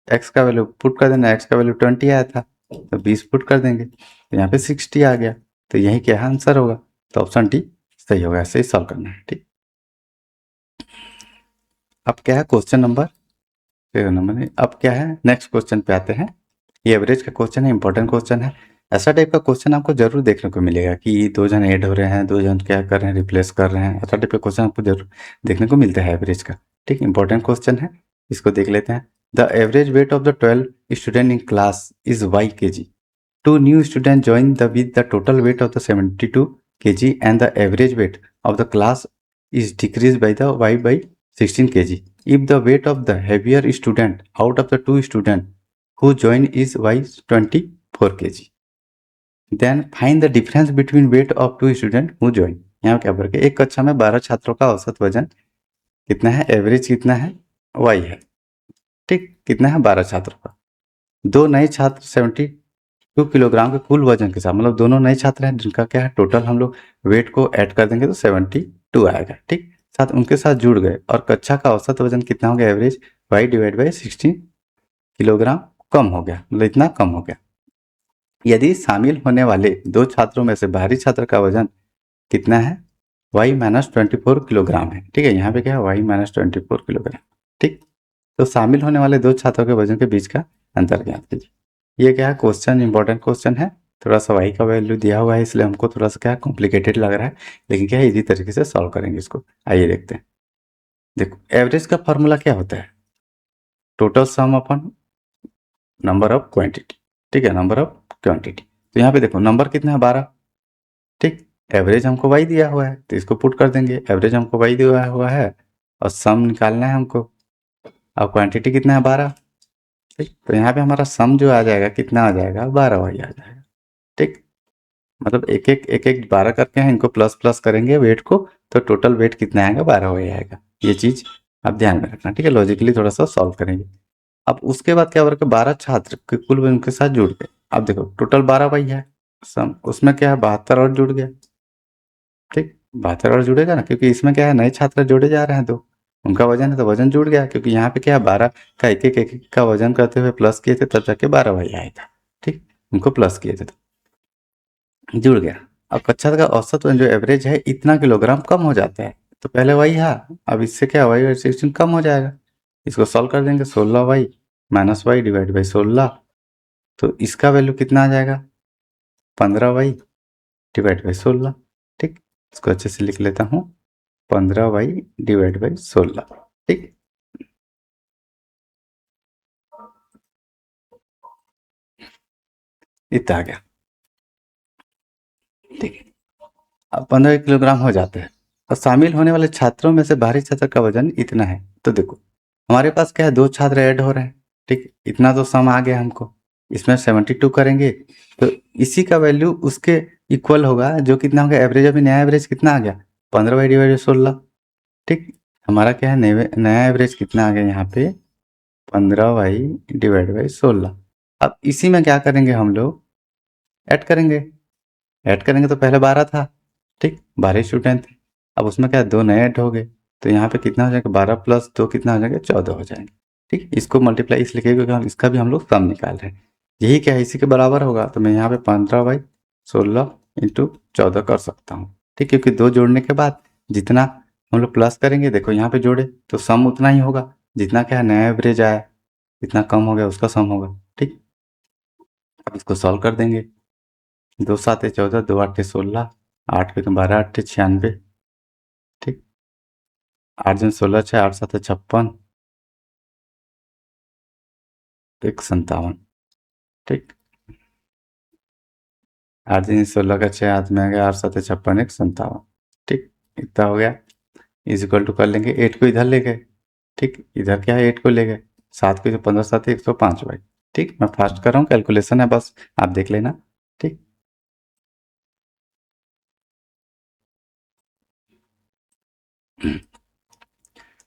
x का वैल्यू पुट कर देना, x का वैल्यू 20 आया था तो 20 पुट कर देंगे, तो यहाँ पे 60 आ गया, तो यही क्या आंसर होगा। तो ऑप्शन डी सही होगा, ऐसे ही सॉल्व करना है। ठीक, अब क्या है क्वेश्चन नंबर अब क्या है नेक्स्ट क्वेश्चन पे आते हैं। ये एवरेज का क्वेश्चन है, इंपॉर्टेंट क्वेश्चन है। ऐसा टाइप का क्वेश्चन आपको ज़रूर देखने को मिलेगा कि 2 जन ऐड हो रहे हैं, 2 जन क्या कर रहे हैं, रिप्लेस कर रहे हैं। ऐसा टाइप का क्वेश्चन आपको ज़रूर देखने को मिलता है एवरेज का। ठीक, इंपॉर्टेंट क्वेश्चन है, इसको देख लेते हैं। The average weight of the 12 student in class is y kg. 2 new students join with the total weight of the 72 kg and the average weight of the class is decreased by the y by 16 kg. If the weight of the heavier student out of the 2 students who join is y 24 kg, then find the difference between weight of 2 students who join. यहाँ क्या work है, एक कक्षा में 12 छात्रों का औसत वजन कितना है, एवरेज कितना है, y है। ठीक, कितना है, 12 छात्रों का। 2 नए छात्र 72 किलोग्राम के कुल वजन के साथ, मतलब दोनों नए छात्र हैं जिनका क्या है, टोटल हम लोग वेट को ऐड कर देंगे तो 72 आएगा। ठीक, साथ उनके साथ जुड़ गए और कक्षा का औसत वजन कितना हो गया, average y divide by 16 kilogram कम हो गया, मतलब इतना कम हो गया। यदि शामिल होने वाले 2 छात्रों में से बाहरी छात्र का वजन कितना है, y माइनस 24 किलोग्राम है। ठीक है, यहाँ पे क्या है, y माइनस 24 किलोग्राम। ठीक, तो शामिल होने वाले 2 छात्रों के वजन के बीच का अंतर ज्ञात कीजिए। ये क्या है, क्वेश्चन इंपॉर्टेंट क्वेश्चन है। थोड़ा सा y का वैल्यू दिया हुआ है इसलिए हमको थोड़ा सा क्या कॉम्प्लिकेटेड लग रहा है, लेकिन क्या है, इजी तरीके से सॉल्व करेंगे इसको। आइए देखते हैं। देखो, एवरेज का फॉर्मूला क्या होता है, total sum upon number of quantity. ठीक है, नंबर ऑफ क्वांटिटी। तो यहाँ पे देखो नंबर कितना है, 12। ठीक, एवरेज हमको y दिया हुआ है तो इसको पुट कर देंगे, एवरेज हमको y दिया हुआ है और सम निकालना है हमको, और क्वांटिटी कितना है, 12। ठीक, तो यहाँ पे हमारा सम जो आ जाएगा कितना आ जाएगा, 12y आ जाएगा। ठीक, मतलब एक एक 12 करके हैं, इनको प्लस प्लस करेंगे वेट को, तो टोटल वेट कितना आएगा, 12y आएगा। ये चीज आप ध्यान में रखना। ठीक है, लॉजिकली थोड़ा सा सॉल्व करेंगे। अब उसके बाद क्या होगा, 12 छात्र के कुल उनके साथ जुड़ गए। अब देखो टोटल 12y है सम, उसमें क्या है, 72 और जुड़ गया। ठीक, 72 और जुड़ेगा ना, क्योंकि इसमें क्या है, नए छात्र जोड़े जा रहे हैं, तो उनका वजन है तो वजन जुड़ गया, क्योंकि यहाँ पे क्या है, 12 का एक का वजन करते हुए प्लस किए थे तब जाके 12y आया था। ठीक, उनको प्लस किए थे तो जुड़ गया। अब कक्षा का औसत वजन जो एवरेज है इतना किलोग्राम कम हो जाता है, तो पहले वही है, अब इससे क्या y 16 कम हो जाएगा। इसको सॉल्व कर देंगे, 16y minus y divide by 16, तो इसका वैल्यू कितना आ जाएगा, 15y डिवाइड बाई 16। ठीक, इसको अच्छे से लिख लेता हूँ, 15y डिवाइड बाई 16। ठीक, इतना आ गया। ठीक है, अब 15 किलोग्राम हो जाते हैं और शामिल होने वाले छात्रों में से बाहरी छात्र का वजन इतना है। तो देखो हमारे पास क्या है, 2 छात्र ऐड हो रहे हैं। ठीक, इतना तो सम आ गया हमको, इसमें 72 करेंगे तो इसी का वैल्यू उसके इक्वल होगा, जो कितना हो गया, एवरेज। अभी नया एवरेज कितना आ गया, 15y डिवाइड बाई 16। ठीक, हमारा क्या है, नया एवरेज कितना आ गया यहाँ पे, 15y डिवाइड बाई 16। अब इसी में क्या करेंगे हम लोग, ऐड करेंगे। ऐड करेंगे तो पहले 12 था। ठीक, 12 स्टूडेंट थे, अब उसमें क्या है, 2 नए ऐड हो गए, तो यहाँ पे कितना हो जाएगा, 12 प्लस 2 कितना हो जाएगा, 14 हो जाएंगे। ठीक, इसको मल्टीप्लाई इसलिए किया क्योंकि हम इसका भी हम लोग सम निकाल रहे हैं, यही क्या है, इसी के बराबर होगा। तो मैं यहाँ पे 15/16 इंटू 14 कर सकता हूँ। ठीक, क्योंकि 2 जोड़ने के बाद जितना हम लोग प्लस करेंगे, देखो यहाँ पे जोड़े तो सम उतना ही होगा, जितना क्या है नया एवरेज आया, इतना कम हो गया उसका सम होगा। ठीक, अब इसको सॉल्व कर देंगे, 2 7 14, 2 8 16, 8 पे 12 8 96। ठीक, 8 जन 16 6, 8 7 56, 1 57। ठीक, 8 दिन 16 का 6 हाथ में आ गया, 8 7 56, 1 57। ठीक, इतना हो गया। इज इक्वल टू कर लेंगे, 8 को इधर ले गए। ठीक, इधर क्या है, 8 को ले गए, 7 को 15 7 105 भाई। ठीक, मैं फास्ट कर रहा हूँ, कैलकुलेशन है बस, आप देख लेना। ठीक,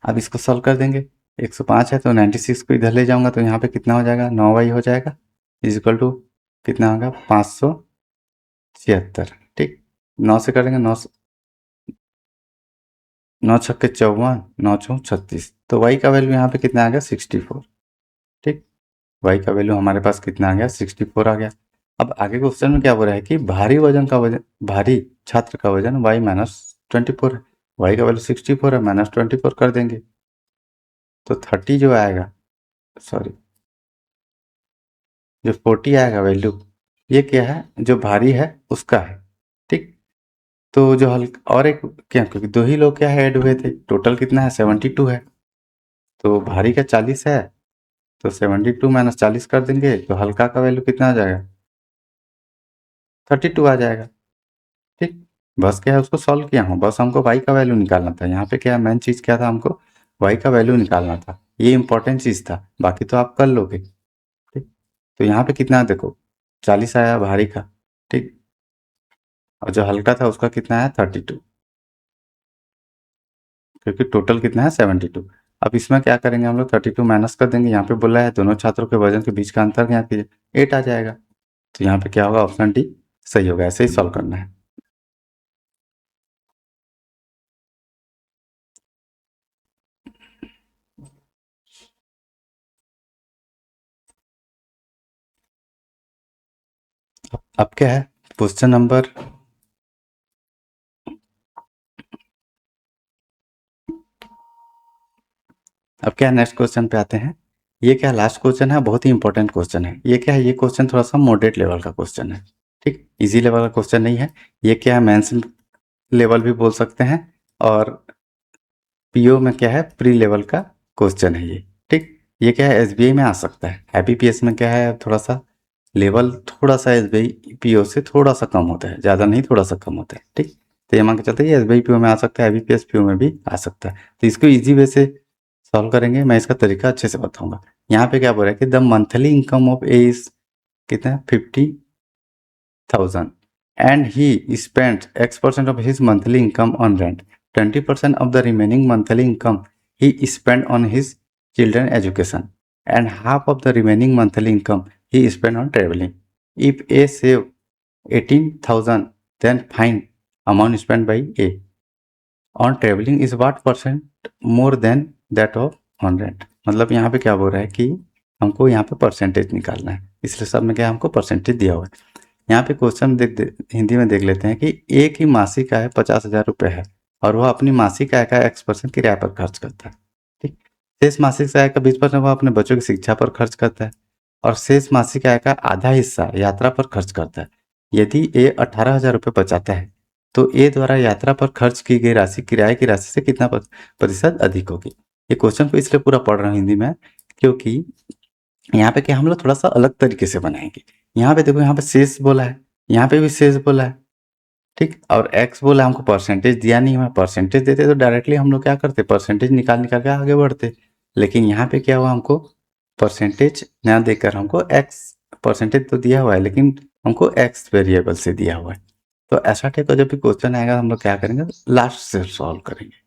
अब इसको सॉल्व कर देंगे, 105 है तो 96 को इधर ले जाऊंगा तो यहाँ पे कितना हो जाएगा, 9y हो जाएगा, इज इक्वल टू कितना होगा, 576। ठीक, 9 से करेंगे, 9 9 छक्के 54, 9 चौक 36, तो y का वैल्यू यहाँ पे कितना आ गया, 64। ठीक, y का वैल्यू हमारे पास कितना आ गया, 64 आ गया। अब आगे क्वेश्चन में क्या हो रहा है कि भारी छात्र का वजन y माइनस 24 है, y का वैल्यू 64 है, माइनस 24 कर देंगे तो 30 जो आएगा, सॉरी जो 40 आएगा वैल्यू, ये क्या है, जो भारी है उसका है, ठीक। तो जो हल्का और एक क्या, क्योंकि दो ही लोग क्या है ऐड हुए थे, टोटल कितना है 72 है। तो भारी का 40 है, तो 72 माइनस 40 कर देंगे तो हल्का का वैल्यू कितना आ जाएगा, 32 आ जाएगा, ठीक। बस क्या है उसको सॉल्व किया हूँ, बस हमको y का वैल्यू निकालना था। यहाँ पे क्या मेन चीज़ क्या था, हमको y का वैल्यू निकालना था, ये इंपॉर्टेंट चीज़ था, बाकी तो आप कर लोगे, ठीक। तो यहाँ पे कितना है देखो, 40 आया भारी का, ठीक। और जो हल्का था उसका कितना है 32, क्योंकि टोटल कितना है 72। अब इसमें क्या करेंगे हम लोग, 32 माइनस कर देंगे, यहाँ पे बोला है दोनों छात्रों के वजन के बीच का अंतर यहाँ कीजिए, 8 आ जाएगा। तो यहाँ पे क्या होगा, ऑप्शन डी सही होगा। ऐसे ही सॉल्व करना है। अब क्या है, क्वेश्चन नंबर, अब क्या नेक्स्ट क्वेश्चन पे आते हैं। ये क्या लास्ट क्वेश्चन है, बहुत ही इंपॉर्टेंट क्वेश्चन है। ये क्या है, ये क्वेश्चन थोड़ा सा मॉडरेट लेवल का क्वेश्चन है, ठीक। इजी लेवल का क्वेश्चन नहीं है। ये क्या है, मेंस लेवल भी बोल सकते हैं, और पीओ में क्या है, प्री लेवल का क्वेश्चन है ये, ठीक। ये क्या है, एसबीआई में आ सकता है। आईबीपीएस में क्या है, थोड़ा सा लेवल थोड़ा सा एसबीआई पीओ से थोड़ा सा कम होता है, ज़्यादा नहीं, थोड़ा सा कम होता है, ठीक। तो ये मान के चलते हैं एसबीआई पीओ में आ सकता है, आईबीपीएस पीओ में भी आ सकता है। तो इसको ईजी वे से सॉल्व करेंगे, मैं इसका तरीका अच्छे से बताऊंगा। यहाँ पे क्या बोल रहा है कि the monthly income of A is कितना है, 50,000 and he spent X% of his monthly income on rent. 20% of the remaining monthly income he spent on his children education, and half of the remaining monthly income he spent on traveling. If A save 18,000, then find amount spent by A on traveling is what percent more than that of on rent. मतलब यहाँ पे क्या बोल रहा है कि हमको यहाँ पे परसेंटेज निकालना है, इसलिए सब में क्या हमको परसेंटेज दिया हुआ है। यहाँ पे क्वेश्चन हिंदी में देख लेते हैं कि एक ही मासिक आय 50,000 रुपये है और वह अपनी मासिक आय का X% किराए पर खर्च करता है, ठीक। शेष मासिक आय का 20% वह अपने बच्चों की शिक्षा पर खर्च करता है और शेष मासिक आय का आधा हिस्सा यात्रा पर खर्च करता है। यदि ए 18,000 रुपये बचाता है तो ए द्वारा यात्रा पर खर्च की गई राशि किराए की राशि से कितना प्रतिशत अधिक होगी। ये क्वेश्चन को इसलिए पूरा पढ़ रहा हूँ हिंदी में, क्योंकि यहाँ पे क्या हम लोग थोड़ा सा अलग तरीके से बनाएंगे। यहाँ पे देखो, यहाँ पे शेष बोला है, यहाँ पे भी शेष बोला है, ठीक। और एक्स बोला, हमको परसेंटेज दिया नहीं है, परसेंटेज देते तो डायरेक्टली हम लोग क्या करते, परसेंटेज निकाल निकाल के आगे बढ़ते। लेकिन यहाँ पे क्या हुआ, हमको परसेंटेज ना देकर हमको एक्स, परसेंटेज तो दिया हुआ है लेकिन हमको एक्स वेरिएबल से दिया हुआ है। तो ऐसा टाइप का जब भी क्वेश्चन आएगा हम लोग क्या करेंगे, लास्ट से सॉल्व करेंगे।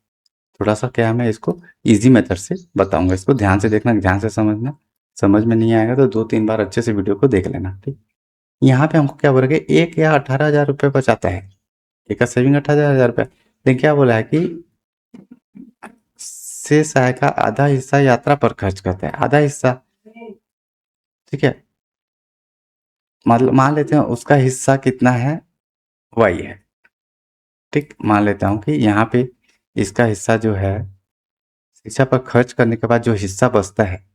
थोड़ा सा क्या है, मैं इसको ईजी मेथड से बताऊंगा, इसको ध्यान से देखना, ध्यान से समझना। समझ में नहीं आएगा तो 2-3 बार अच्छे से वीडियो को देख लेना, ठीक। यहाँ पे हमको क्या बोला कि एक या 18,000 रुपये बचाता है, एक का सेविंग 18,000 रुपये। लेकिन क्या बोला है कि शेष आय का आधा हिस्सा यात्रा पर खर्च करता है, आधा हिस्सा, ठीक है। मतलब मान लेते हैं उसका हिस्सा कितना है, वाई है, ठीक। मान लेता हूँ कि यहाँ पे इसका हिस्सा जो है, शिक्षा पर खर्च करने के बाद जो हिस्सा बचता है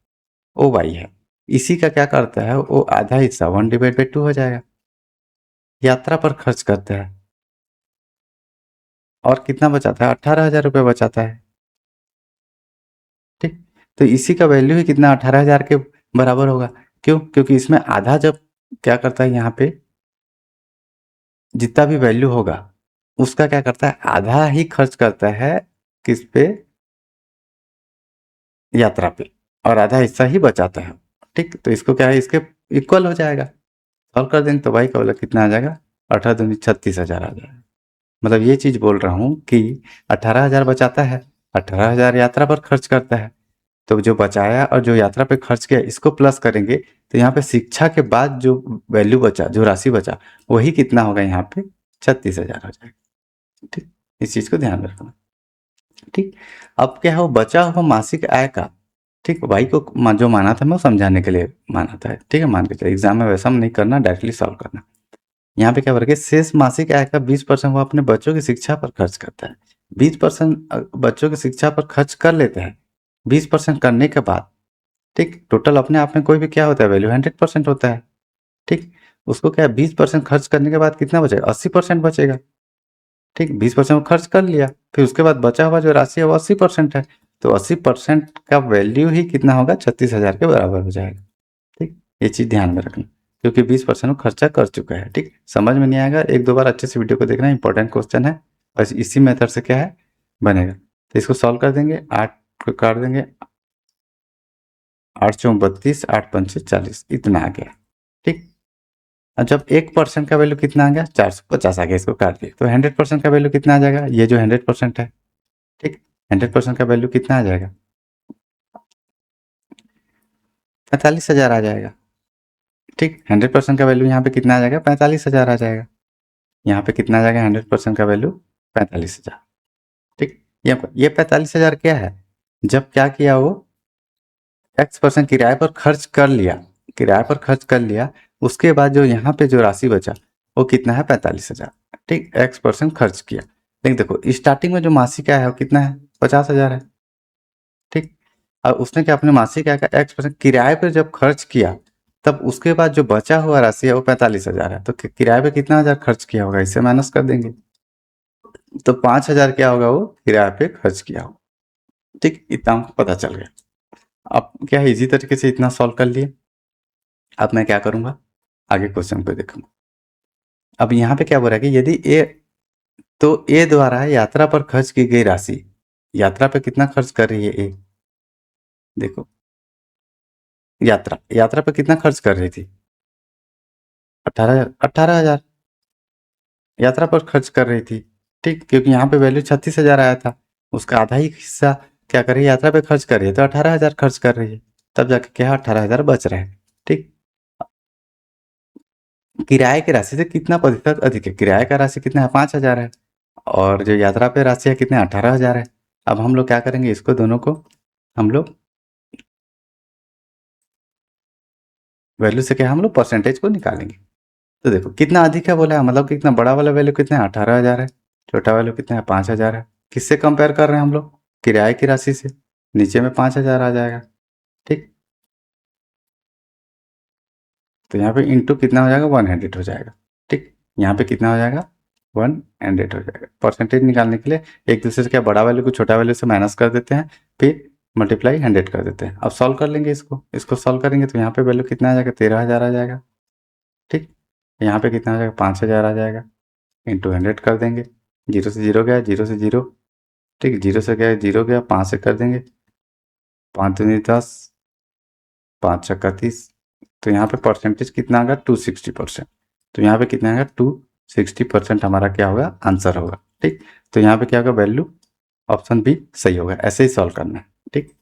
वो वाई है। इसी का क्या करता है, वो आधा हिस्सा 1/2 हो जाएगा, यात्रा पर खर्च करता है और कितना बचाता है, 18,000 रुपये बचाता है, ठीक। तो इसी का वैल्यू ही कितना 18,000 के बराबर होगा। क्यों, क्योंकि इसमें आधा जब क्या करता है, यहाँ पे जितना भी वैल्यू होगा उसका क्या करता है, आधा ही खर्च करता है किस पे, यात्रा पे, और आधा हिस्सा ही बचाता है, ठीक। तो इसको क्या है, इसके इक्वल हो जाएगा। सॉल्व कर देंगे तो भाई का वैल्यू कितना आ जाएगा, 18 36,000 आ जाएगा। मतलब ये चीज बोल रहा हूँ कि 18,000 बचाता है, 18,000 यात्रा पर खर्च करता है। तो जो बचाया और जो यात्रा पे खर्च किया इसको प्लस करेंगे तो यहाँ पे शिक्षा के बाद जो वैल्यू बचा, जो राशि बचा, वही कितना होगा, यहाँ पे 36,000 हो जाएगा, ठीक। इस चीज को ध्यान रखना, ठीक। अब क्या है, वो बचा हुआ मासिक आय का, ठीक। भाई को जो माना था मैं वो समझाने के लिए माना था, ठीक है। मान के चलिए एग्जाम में वैसा नहीं करना, डायरेक्टली सॉल्व करना। यहाँ पे क्या बोल रहा है, शेष मासिक आय का 20% वो अपने बच्चों की शिक्षा पर खर्च करता है। 20% बच्चों की शिक्षा पर खर्च कर लेते हैं, 20% करने के बाद, ठीक। टोटल अपने आप में कोई भी क्या होता है, वैल्यू 100% होता है, ठीक। उसको क्या है 20% खर्च करने के बाद कितना बचेगा 80% बचेगा। ठीक 20% खर्च कर लिया, फिर उसके बाद बचा हुआ जो राशि है वो 80% है, तो 80% का वैल्यू ही कितना होगा 36,000 के बराबर हो जाएगा। ठीक, ये चीज़ ध्यान में रखना, क्योंकि 20% वो खर्चा कर चुका है। ठीक, समझ में नहीं आएगा एक दो बार अच्छे से वीडियो को देखना, इंपॉर्टेंट क्वेश्चन है और इसी मेथड से क्या है बनेगा। तो इसको सॉल्व कर देंगे, 8 को काट देंगे, 8 चौक 32, 8 पंचे 40, इतना आ गया। ठीक, और जब 1% का वैल्यू कितना आ गया 450 आ गया, इसको काट दिए, तो 100% का वैल्यू कितना आ जाएगा, ये जो 100% है। ठीक, 100% का वैल्यू कितना आ जाएगा 45,000 आ जाएगा। ठीक, 100% का वैल्यू यहाँ पे कितना आ जाएगा 45,000 आ जाएगा। यहाँ पे कितना आ जाएगा 100% का वैल्यू 45,000। ठीक, ये 45,000 क्या है, जब क्या किया वो X% किराए पर खर्च कर लिया, किराए पर खर्च कर लिया, उसके बाद जो यहाँ पे जो राशि बचा वो कितना है 45,000। ठीक, X% खर्च किया, लेकिन देखो स्टार्टिंग में जो मासिक आय है वो कितना है 50,000 है। ठीक, और उसने क्या अपने मासिक आय का X% किराए पर जब खर्च किया, तब उसके बाद जो बचा हुआ राशि है वो 45,000 है, तो किराए पे कितना हजार खर्च किया होगा, इससे माइनस कर देंगे, तो 5,000 क्या होगा वो किराए पे खर्च किया होगा। ठीक, इतना हमको पता चल गया। अब क्या है इजी तरीके से इतना सॉल्व कर लिए। अब मैं क्या करूंगा आगे क्वेश्चन पे देखूंगा। अब यहाँ पे क्या बोल रहा है कि यदि ए, तो ए द्वारा यात्रा पर खर्च की गई राशि, यात्रा पे कितना खर्च कर रही है ए, देखो यात्रा यात्रा पे कितना खर्च कर रही थी 18,000 यात्रा पर खर्च कर रही थी। ठीक, क्योंकि यहाँ पे वैल्यू 36,000 आया था, उसका आधा ही हिस्सा क्या कर रही है यात्रा पे खर्च कर रही है, तो 18,000 खर्च कर रही है, तब जाके क्या 18,000 बच रहे हैं। ठीक, किराए की राशि से कितना प्रतिशत अधिक है, किराए का राशि कितना है 5,000 है, और जो यात्रा पे राशि है कितने 18,000 है। अब हम लोग क्या करेंगे, इसको दोनों को हम लोग वैल्यू से क्या हम लोग परसेंटेज को निकालेंगे। तो देखो कितना अधिक है बोला है, मतलब कितना बड़ा वाला वैल्यू कितना है 18,000 है, छोटा वैल्यू कितना है 5,000 है। किससे कंपेयर कर रहे हैं हम लोग, किराए की राशि से, नीचे में 5,000 आ जाएगा। ठीक, तो यहाँ पे इंटू कितना हो जाएगा 100 हो जाएगा। ठीक, यहाँ पे कितना हो जाएगा 100 हो जाएगा। परसेंटेज निकालने के लिए एक दूसरे से क्या बड़ा वैल्यू को छोटा वैल्यू से माइनस कर देते हैं, फिर मल्टीप्लाई 100 कर देते हैं। अब सॉल्व कर लेंगे इसको सॉल्व करेंगे तो यहाँ पे वैल्यू कितना आ जाएगा 13,000 आ जाएगा। ठीक, यहाँ पे कितना आ जाएगा 5,000 आ जाएगा, इंटू 100 कर देंगे, जीरो से जीरो गया, जीरो से जीरो। ठीक, जीरो से गया जीरो गया, 5 से कर देंगे, 5 दूनी 10, 5 छक्का 30, तो यहाँ पे परसेंटेज कितना आएगा 260%। तो यहाँ पे कितना आएगा 260% हमारा क्या होगा आंसर होगा। ठीक, तो यहाँ पे क्या होगा वैल्यू ऑप्शन बी सही होगा। ऐसे ही सॉल्व करना है। ठीक,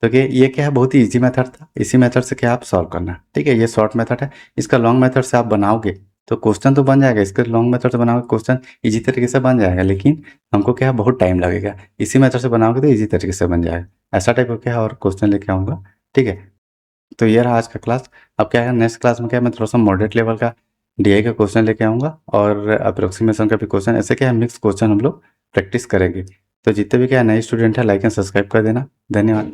तो ये क्या है बहुत ही इजी मेथड था, इसी मेथड से क्या आप सॉल्व करना है। ठीक है, ये शॉर्ट मेथड है, इसका लॉन्ग मेथड से आप बनाओगे तो क्वेश्चन तो बन जाएगा, इसके लॉन्ग मेथड से बनाओगे क्वेश्चन इजी तरीके से बन जाएगा, लेकिन हमको क्या है बहुत टाइम लगेगा। इसी मेथड से बनाओगे तो इजी तरीके से बन जाएगा। ऐसा टाइप का क्या है और क्वेश्चन लेके आऊँगा। ठीक है, तो ये रहा आज का क्लास। अब क्या है नेक्स्ट क्लास में क्या है मैं थोड़ा सा मॉडरेट लेवल का डीआई का क्वेश्चन लेके आऊँगा और अप्रोक्सीमेशन का भी क्वेश्चन, ऐसे क्या है मिक्स क्वेश्चन हम लोग प्रैक्टिस करेंगे। तो जितने भी क्या नए स्टूडेंट है लाइक एंड सब्सक्राइब कर देना। धन्यवाद।